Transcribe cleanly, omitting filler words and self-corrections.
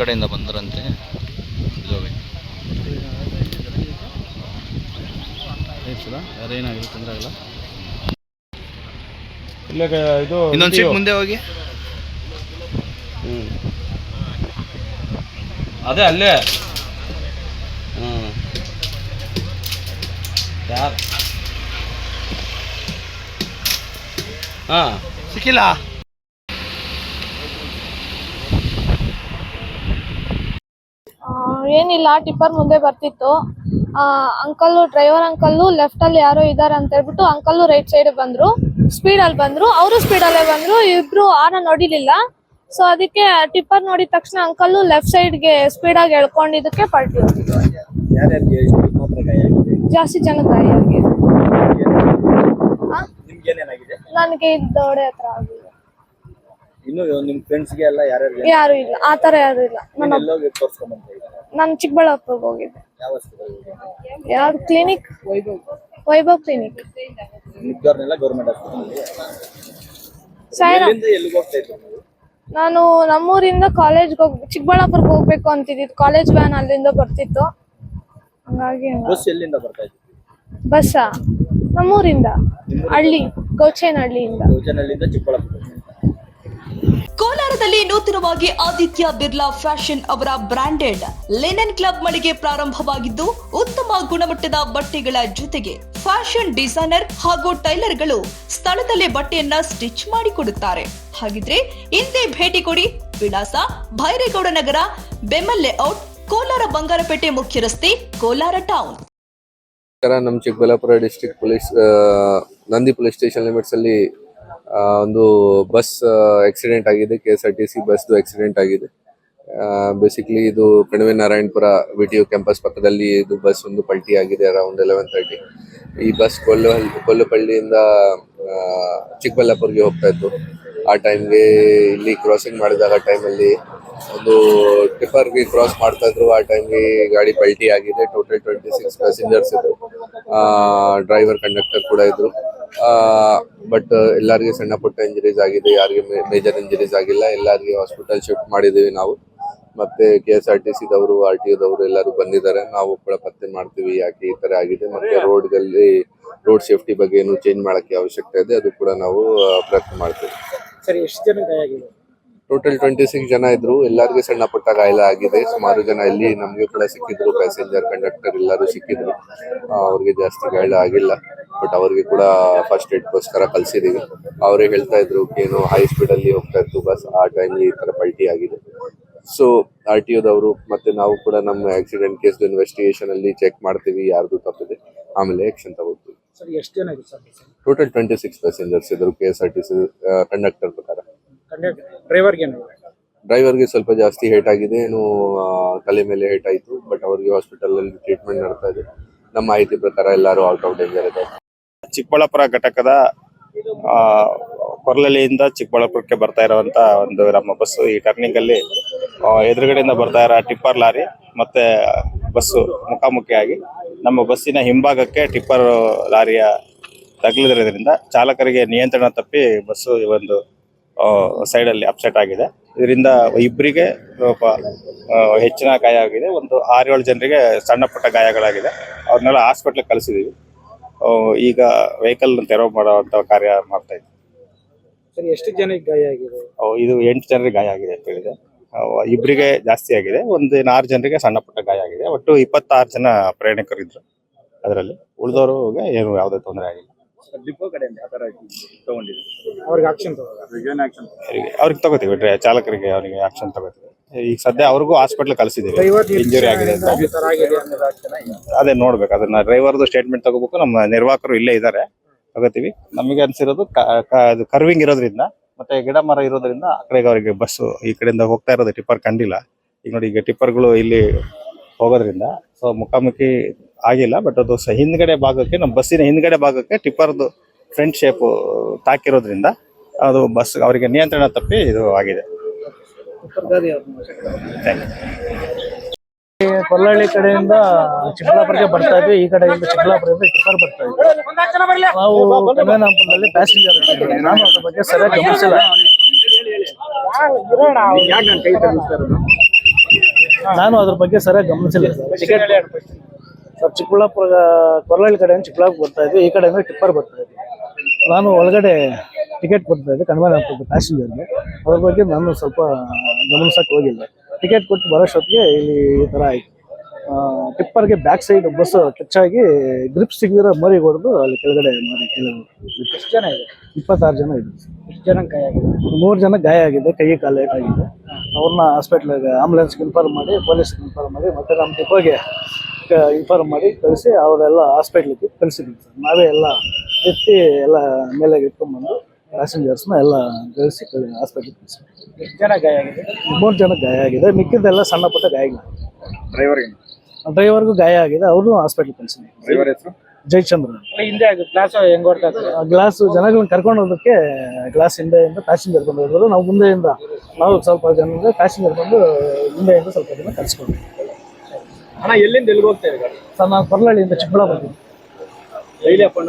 ಕಡೆಯಿಂದ ಬಂದರಂತೆ. ಏನಾಗಿಲ್ಲ, ತೊಂದರೆ ಆಗಲ್ಲ. ಇನ್ನೊಂದು ಸೀಟ್ ಮುಂದೆ ಹೋಗಿ. ಅದೇ ಅಲ್ಲೇ. ಯಾರು ಸಿಕ್ಕಿಲ್ಲ. ಏನಿಲ್ಲ, ಟಿಪ್ಪರ್ ಮುಂದೆ ಬರ್ತಿತ್ತು. ಅಂಕಲ್ಲು, ಡ್ರೈವರ್ ಅಂಕಲ್ಲು ಲೆಫ್ಟ್ ಅಲ್ಲಿ ಯಾರೋ ಇದಾರೆ ಅಂತ ಹೇಳ್ಬಿಟ್ಟು ಅಂಕಲ್ಲು ರೈಟ್ ಸೈಡ್ ಬಂದ್ರು, ಸ್ಪೀಡ್ ಅಲ್ಲಿ ಬಂದ್ರು. ಅವರು ಸ್ಪೀಡ್ ಅಲ್ಲೇ ಬಂದ್ರು. ಇಬ್ರು ಆನ ನೋಡಿಲಿಲ್ಲ. ಸೊ ಅದಕ್ಕೆ ಟಿಪ್ಪರ್ ನೋಡಿದ ತಕ್ಷಣ ಅಂಕಲ್ಲು ಲೆಫ್ಟ್ ಸೈಡ್ ಗೆ ಸ್ಪೀಡ್ ಆಗಿ ಎಳ್ಕೊಂಡಿದ್ದಕ್ಕೆ ಪಲ್ಟಿ ಹೋಗಿದ್ದು. ಜಾಸ್ತಿ ಜನ ಗಾಯ ಆಗಿದೆ. ನನಗೆ ದೊಡೆ ಹತ್ರ ಆಗಿದೆ. ಯಾರು ಇಲ್ಲ, ಆತರ ಯಾರು ಇಲ್ಲ. ನಾನು ಚಿಕ್ಕಬಳ್ಳಾಪುರಕ್ಕೆ ಹೋಗಿದ್ದೆ. ಯಾವ್ದು ಕ್ಲಿನಿಕ್? ವೈಭವ್ ಕ್ಲಿನಿಕ್. ನಾನು ನಮ್ಮೂರಿಂದ ಕಾಲೇಜ್ಗೆ ಚಿಕ್ಕಬಳ್ಳಾಪುರಕ್ಕೆ ಹೋಗ್ಬೇಕು ಅಂತಿದ್ದು. ಕಾಲೇಜ್ ವ್ಯಾನ್ ಅಲ್ಲಿಂದ ಬರ್ತಿತ್ತು. ಹಂಗಾಗಿ ಬಸ್ಸಾ? ನಮ್ಮೂರಿಂದ ಹಳ್ಳಿ, ಗೌಚೇನಹಳ್ಳಿಯಿಂದ. ಕೋಲಾರದಲ್ಲಿ ನೂತನವಾಗಿ ಆದಿತ್ಯ ಬಿರ್ಲಾ ಫ್ಯಾಷನ್ ಅವರ ಬ್ರಾಂಡೆಡ್ ಲಿನನ್ ಕ್ಲಬ್ ಮಳಿಗೆ ಪ್ರಾರಂಭವಾಗಿದ್ದು, ಉತ್ತಮ ಗುಣಮಟ್ಟದ ಬಟ್ಟೆಗಳ ಜೊತೆಗೆ ಫ್ಯಾಷನ್ ಡಿಸೈನರ್ ಹಾಗೂ ಟೈಲರ್ಗಳು ಸ್ಥಳದಲ್ಲೇ ಬಟ್ಟೆಯನ್ನ ಸ್ಟಿಚ್ ಮಾಡಿಕೊಡುತ್ತಾರೆ. ಹಾಗಿದ್ರೆ ಇಂದೇ ಭೇಟಿ ಕೊಡಿ. ವಿಳಾಸ: ಭೈರೇಗೌಡ ನಗರ, ಬೆಮ್ಮಲ್ ಲೇಔಟ್, ಕೋಲಾರ ಬಂಗಾರಪೇಟೆ ಮುಖ್ಯ ರಸ್ತೆ, ಕೋಲಾರ ಟೌನ್. ನಮ್ಮ Chikkaballapur district police Nandi police station limits ಅಲ್ಲಿ ಒಂದು ಬಸ್ ಆಕ್ಸಿಡೆಂಟ್ ಆಗಿದೆ. KSRTC ಬಸ್ದು ಆಕ್ಸಿಡೆಂಟ್ ಆಗಿದೆ. ಬೇಸಿಕ್ಲಿ ಇದು ಕಣಿವೆ ನಾರಾಯಣಪುರ VTU ಕ್ಯಾಂಪಸ್ ಪಕ್ಕದಲ್ಲಿ ಇದು ಬಸ್ ಒಂದು ಪಲ್ಟಿ ಆಗಿದೆ ಅರೌಂಡ್ 11:30. ಈ ಬಸ್ ಕೊಲ್ಲಪಳ್ಳಿಯಿಂದ ಚಿಕ್ಕಬಳ್ಳಾಪುರ್ಗೆ ಹೋಗ್ತಾ ಇತ್ತು. ಆ ಟೈಮ್ಗೆ ಇಲ್ಲಿ ಕ್ರಾಸಿಂಗ್ ಮಾಡಿದಾಗ ಟೈಮಲ್ಲಿ ಒಂದು ಟಿಪ್ಪರ್ಗೆ ಕ್ರಾಸ್ ಮಾಡ್ತಾ ಇದ್ರು. ಆ ಟೈಮ್ಗೆ ಗಾಡಿ ಪಲ್ಟಿ ಆಗಿದೆ. ಟೋಟಲ್ 26 ಪ್ಯಾಸೆಂಜರ್ಸ್ ಇದ್ರು. ಡ್ರೈವರ್, ಕಂಡಕ್ಟರ್ ಕೂಡ ಇದ್ರು. ಬಟ್ ಎಲ್ಲರಿಗೆ ಸಣ್ಣ ಪುಟ್ಟ ಇಂಜರೀಸ್ ಆಗಿದೆ. ಯಾರಿಗೆ ಮೇಜರ್ ಇಂಜರೀಸ್ ಆಗಿಲ್ಲ. ಎಲ್ಲರಿಗೆ ಹಾಸ್ಪಿಟಲ್ ಶಿಫ್ಟ್ ಮಾಡಿದ್ದೀವಿ ನಾವು. ಮತ್ತೆ KSRTC ದವರು, RTOದವರು ಎಲ್ಲರೂ ಬಂದಿದ್ದಾರೆ. ನಾವು ಕೂಡ ಪತ್ತೆ ಮಾಡ್ತೀವಿ ಯಾಕೆ ಈ ತರ ಆಗಿದೆ. ಮತ್ತೆ ರೋಡ್ ಸೇಫ್ಟಿ ಬಗ್ಗೆ ಏನು ಚೇಂಜ್ ಮಾಡಕ್ಕೆ ಅವಶ್ಯಕತೆ ಇದೆ, ಅದು ಕೂಡ ನಾವು ಪ್ರಯತ್ನ ಮಾಡ್ತೀವಿ. ಸರಿ, ಎಷ್ಟು ಜನ ಗಾಯ ಆಗಿದೆ? ಟೋಟಲ್ 26 ಜನ ಇದ್ರು. ಎಲ್ಲರಿಗೂ ಸಣ್ಣ ಪುಟ್ಟ ಗಾಯ ಆಗಿದೆ. ಸುಮಾರು ಜನ ಇಲ್ಲಿ ನಮ್ಗೆ ಕೂಡ ಸಿಕ್ಕಿದ್ರು. ಪ್ಯಾಸೆಂಜರ್, ಕಂಡಕ್ಟರ್ ಎಲ್ಲರೂ ಸಿಕ್ಕಿದ್ರು. ಅವ್ರಿಗೆ ಜಾಸ್ತಿ ಗಾಯ ಆಗಿಲ್ಲ. ಬಟ್ ಅವ್ರಿಗೆ ಕೂಡ ಫಸ್ಟ್ ಏಡ್ಗೋಸ್ಕರ ಕಳ್ಸಿದೀವಿ. ಅವರೇ ಹೇಳ್ತಾ ಇದ್ರು ಏನು ಹೈ ಸ್ಪೀಡ್ ಅಲ್ಲಿ ಹೋಗ್ತಾ ಇತ್ತು ಬಸ್, ಆ ಟೈಮ್ ಈ ತರ ಪಲ್ಟಿ ಆಗಿದೆ. ಸೊ RTOದವರು ಮತ್ತೆ ನಾವು ಕೂಡ ನಮ್ಮ ಆಕ್ಸಿಡೆಂಟ್ ಕೇಸ್ ಇನ್ವೆಸ್ಟಿಗೇಷನ್ ಅಲ್ಲಿ ಚೆಕ್ ಮಾಡ್ತೀವಿ ಯಾರ್ದು ತಪ್ಪಿದೆ, ಆಮೇಲೆ ಆಕ್ಷನ್ ತಗೋತೀವಿ. ಎಷ್ಟು ಜನ ಇದೆ ಸರ್? ಟೋಟಲ್ 26 ಪ್ಯಾಸೆಂಜರ್ಸ್ ಇದ್ರು. KSRTC ಕಂಡಕ್ಟರ್ ಪ್ರಕಾರ. ಡ್ರೈವರ್ಗೆ ಸ್ವಲ್ಪ ಜಾಸ್ತಿ ಹೇಟ್ ಆಗಿದೆ. ಏನು ತಲೆ ಮೇಲೆ ಹೇಟ್ ಆಯ್ತು. ಬಟ್ ಅವ್ರಿಗೆ ಹಾಸ್ಪಿಟಲ್ ಅಲ್ಲಿ ಟ್ರೀಟ್ಮೆಂಟ್ ನಡ್ತಾ ಇದೆ. ನಮ್ಮ ಮಾಹಿತಿ ಪ್ರಕಾರ ಎಲ್ಲರೂ ಔಟ್ ಆಫ್ ಡೇಂಜರ್ ಇದೆ. ಚಿಕ್ಕಬಳ್ಳಾಪುರ ಘಟಕದ ಕೊರ್ಲಳ್ಳಿಯಿಂದ ಚಿಕ್ಕಬಳ್ಳಾಪುರಕ್ಕೆ ಬರ್ತಾ ಇರುವಂತ ಒಂದು ನಮ್ಮ ಬಸ್ ಈ ಟರ್ನಿಂಗ್ ಅಲ್ಲಿ ಎದುರುಗಡೆಯಿಂದ ಬರ್ತಾ ಇರೋ ಟಿಪ್ಪರ್ ಲಾರಿ ಮತ್ತೆ ಬಸ್ಸು ಮುಖಾಮುಖಿಯಾಗಿ ನಮ್ಮ ಬಸ್ಸಿನ ಹಿಂಭಾಗಕ್ಕೆ ಟಿಪ್ಪರ್ ಲಾರಿಯ ತಗುಲಿದ್ರಿಂದ ಚಾಲಕರಿಗೆ ನಿಯಂತ್ರಣ ತಪ್ಪಿ ಬಸ್ಸು ಒಂದು ಸೈಡ್ ಅಲ್ಲಿ ಅಪ್ಸೆಟ್ ಆಗಿದೆ. ಇದರಿಂದ ಇಬ್ಬರಿಗೆ ಹೆಚ್ಚಿನ ಗಾಯ ಆಗಿದೆ. ಒಂದು 6-7 ಜನರಿಗೆ ಸಣ್ಣ ಪುಟ್ಟ ಗಾಯಗಳಾಗಿದೆ. ಅವ್ರನ್ನೆಲ್ಲ ಹಾಸ್ಪಿಟ್ಲಿಗೆ ಕಳಿಸಿದೀವಿ. ಈಗ ವೆಹಿಕಲ್ ತೆರವು ಮಾಡುವಂತ ಕಾರ್ಯ ಮಾಡ್ತಾ ಇದ್ದೀವಿ. ಸರಿ, ಎಷ್ಟು ಜನಕ್ಕೆ ಗಾಯ ಆಗಿದೆ? ಇದು 8 ಜನರಿಗೆ ಗಾಯ ಆಗಿದೆ ಅಂತ ಹೇಳಿದೆ. ಇಬ್ಬರಿಗೆ ಜಾಸ್ತಿ ಆಗಿದೆ. ಒಂದು 6 ಜನರಿಗೆ ಸಣ್ಣ ಪುಟ್ಟ ಗಾಯ ಆಗಿದೆ. ಒಟ್ಟು 26 ಜನ ಪ್ರಯಾಣಿಕರು ಇದ್ರು. ಅದರಲ್ಲಿ ಉಳಿದವರಿಗೆ ಏನು ಯಾವುದೇ ತೊಂದರೆ ಆಗಿಲ್ಲ. ಅವ್ರಿಗೆ ತಗೋತೀವಿ. ಚಾಲಕರಿಗೆ ಅವರಿಗೆ ಆಕ್ಷನ್ ತಗೋತೀವಿ. ಈಗ ಸದ್ಯ ಅವ್ರಿಗೂ ಹಾಸ್ಪಿಟಲ್ ಕಳಿಸಿದೀವಿ. ಇಂಜುರಿ ಆಗಿದೆ ಅಂತ ಅದೇ ನೋಡ್ಬೇಕು. ಅದನ್ನ ಡ್ರೈವರ್ದು ಸ್ಟೇಟ್ಮೆಂಟ್ ತಗೋಬೇಕು. ನಮ್ಮ ನಿರ್ವಾಹಕರು ಇಲ್ಲೇ ಇದ್ದಾರೆ, ತಗೋತೀವಿ. ನಮಗೆ ಅನ್ಸಿರೋದು ಕರ್ವಿಂಗ್ ಇರೋದ್ರಿಂದ ಮತ್ತೆ ಗಿಡ ಮರ ಇರೋದ್ರಿಂದ ಆ ಕಡೆಗೆ ಅವರಿಗೆ ಬಸ್ಸು ಈ ಕಡೆಯಿಂದ ಹೋಗ್ತಾ ಇರೋದು ಟಿಪ್ಪರ್ ಕಂಡಿಲ್ಲ. ಈಗ ನೋಡಿ, ಈಗ ಟಿಪ್ಪರ್ಗಳು ಇಲ್ಲಿ ಹೋಗೋದ್ರಿಂದ ಸೊ ಮುಖಾಮುಖಿ ಆಗಿಲ್ಲ. ಬಟ್ ಅದು ಹಿಂದ್ಗಡೆ ಭಾಗಕ್ಕೆ, ನಮ್ಮ ಬಸ್ಸಿನ ಹಿಂದ್ಗಡೆ ಭಾಗಕ್ಕೆ ಟಿಪ್ಪರ್ದು ಫ್ರಂಟ್ ಶೇಪ್ ತಾಕಿರೋದ್ರಿಂದ ಅದು ಬಸ್ ಅವರಿಗೆ ನಿಯಂತ್ರಣ ತಪ್ಪಿ ಇದು ಆಗಿದೆ. ಕೊಲ್ಲಳ್ಳಿ ಕಡೆಯಿಂದ ಚಿಕ್ಕಬಳ್ಳಾಪುರಕ್ಕೆ ಬರ್ತಾ ಇದ್ವಿ. ಈ ಕಡೆಯಿಂದ ಚಿಕ್ಕಬಳ್ಳಾಪುರದಿಂದ ಟಿಪ್ಪರ್ ಬರ್ತಾ ಇದ್ವಿ. ನಾವು ಕನ್ವೇನಾಪುರದಲ್ಲಿ ಪ್ಯಾಸೆಂಜರ್. ನಾನು ಅದ್ರ ಬಗ್ಗೆ ಸರಿಯಾಗಿ ಗಮನಿಸಿಲ್ಲ. ನಾನು ಅದ್ರ ಬಗ್ಗೆ ಸರಿಯಾಗಿ ಗಮನಿಸಿಲ್ಲ ಸರ್. ಚಿಕ್ಕಬಳ್ಳಾಪುರ ಕೊರಳಹಳ್ಳಿ ಕಡೆಯಿಂದ ಚಿಕ್ಕಬಳ್ಳಾಪುರ ಬರ್ತಾ ಇದ್ವಿ, ಈ ಕಡೆಯಿಂದ ಟಿಪ್ಪರ್ ಬರ್ತಾ ಇದ್ವಿ. ನಾನು ಒಳಗಡೆ ಟಿಕೆಟ್ ಕೊಡ್ತಾ ಇದ್ದೆ ಕಣ್ಮನೆ ಪ್ಯಾಸೆಂಜರ್ಗೆ. ಅದ್ರ ಬಗ್ಗೆ ನಾನು ಸ್ವಲ್ಪ ಗಮನಿಸಕ್ಕೆ ಹೋಗಿಲ್ಲ. ಟಿಕೆಟ್ ಕೊಟ್ಟು ಬರೋಷ್ಟೊತ್ತಿಗೆ ಇಲ್ಲಿ ಈ ಥರ ಆಯಿತು. ಟಿಪ್ಪರ್ಗೆ ಬ್ಯಾಕ್ ಸೈಡ್ ಬಸ್ ಟಚ್ ಆಗಿ ಗ್ರಿಪ್ ಸಿಗದಿರೋ ಮರಿಗೆ ಹೊಡೆದು ಅಲ್ಲಿ ಕೆಳಗಡೆ ಮರಿ ಕೆಳಗೆ. ಎಷ್ಟು ಜನ ಇದೆ? 26 ಜನ ಇದೆ. ಎಷ್ಟು ಜನ ಗಾಯ ಆಗಿದೆ? 3 ಜನ ಗಾಯ ಆಗಿದೆ, ಕೈ ಕಾಲು ಏಟಾಗಿದೆ. ಅವ್ರನ್ನ ಹಾಸ್ಪಿಟ್ಲಿಗೆ ಆಂಬುಲೆನ್ಸ್ಗೆ ಇನ್ಫಾರ್ಮ್ ಮಾಡಿ, ಪೊಲೀಸ್ಗೆ ಇನ್ಫಾರ್ಮ್ ಮಾಡಿ, ಮತ್ತೆ ನಮ್ಮ ಡಿಪೋಗೆ ಇನ್ಫಾರ್ಮ್ ಮಾಡಿ ಕಳಿಸಿ ಅವರೆಲ್ಲ ಹಾಸ್ಪಿಟ್ಲಿಗೆ ಕಳಿಸಿದ್ವಿ ಸರ್. ನಾವೇ ಎಲ್ಲ ಎತ್ತಿ ಎಲ್ಲ ಮೇಲೆ ಎತ್ಕೊಂಡ್ಬಂದು ಪ್ಯಾಸೆಂಜರ್ಸ್ನ ಎಲ್ಲ ಕಳಿಸಿ ಹಾಸ್ಪಿಟ್ಲಿಗೆ ಕಳಿಸಿ. ಎಷ್ಟು ಜನ ಗಾಯ ಆಗಿದೆ? 3 ಜನ ಗಾಯ ಆಗಿದೆ, ಮಿಕ್ಕಿದ್ದೆಲ್ಲ ಸಣ್ಣ ಪುಟ್ಟ ಗಾಯಗಳು. ಡ್ರೈವರ್ಗೂ ಗಾಯ ಆಗಿದೆ, ಅವ್ರನ್ನೂ ಹಾಸ್ಪಿಟ್ಲಿಗೆ ಕಳಿಸಿದ್ವಿ. ಡ್ರೈವರ್ ಹೆಸರು ಜಯಚಂದ್ರ. ಹಿಂದೆ ಕ್ಲಾಸ್ ಹೆಂಗ್ ಓಡ್ತಾ ಇತ್ತು? ಗ್ಲಾಸ್ ಜನಗಳನ್ನ ಕರ್ಕೊಂಡು ಹೋಗೋದಕ್ಕೆ ಗ್ಲಾಸ್ ಹಿಂದೆಯಿಂದ ಪ್ಯಾಸೆಂಜರ್ ಬಂದು ಹೋದ್ರು. ನಾವು ಮುಂದೆಯಿಂದ ನಾವು ಸ್ವಲ್ಪ ಜನ ಪ್ಯಾಸೆಂಜರ್ ಬಂದು ಹಿಂದೆಯಿಂದ ಸ್ವಲ್ಪ ಜನ ಕರ್ಸ್ಕೊಂಡ್ವಿ. ಎಲ್ಲಿಂದ ಎಲ್ಲಿಗೆ ಹೋಗ್ತಾ ಇದೆ ಗಾಡಿ? ಸರ್, ನಾವು ಕೊರಳಹಳ್ಳಿಯಿಂದ Chikkaballapur. Daily up and down